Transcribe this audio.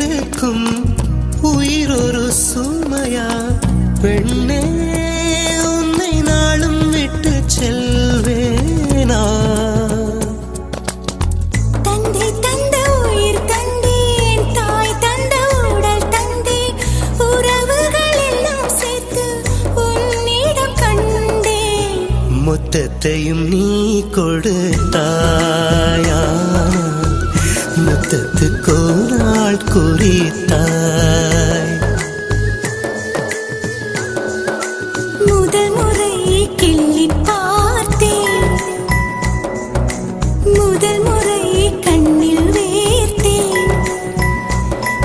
இருக்கும் உயிர் ஒரு சுமையா பெண்ணே உன்னை நாளும் விட்டு செல்வேனா தந்தை தந்த உயிர் தந்தேன் தாய் தந்த உடல் தந்தேன் உறவுகள் எல்லாம் சேர்த்து உன்னிடம் கண்டேன் மொத்தத்தையும் நீ கொடுத்தாயா முத்தத்துக்கு நாள் குறித்தாய்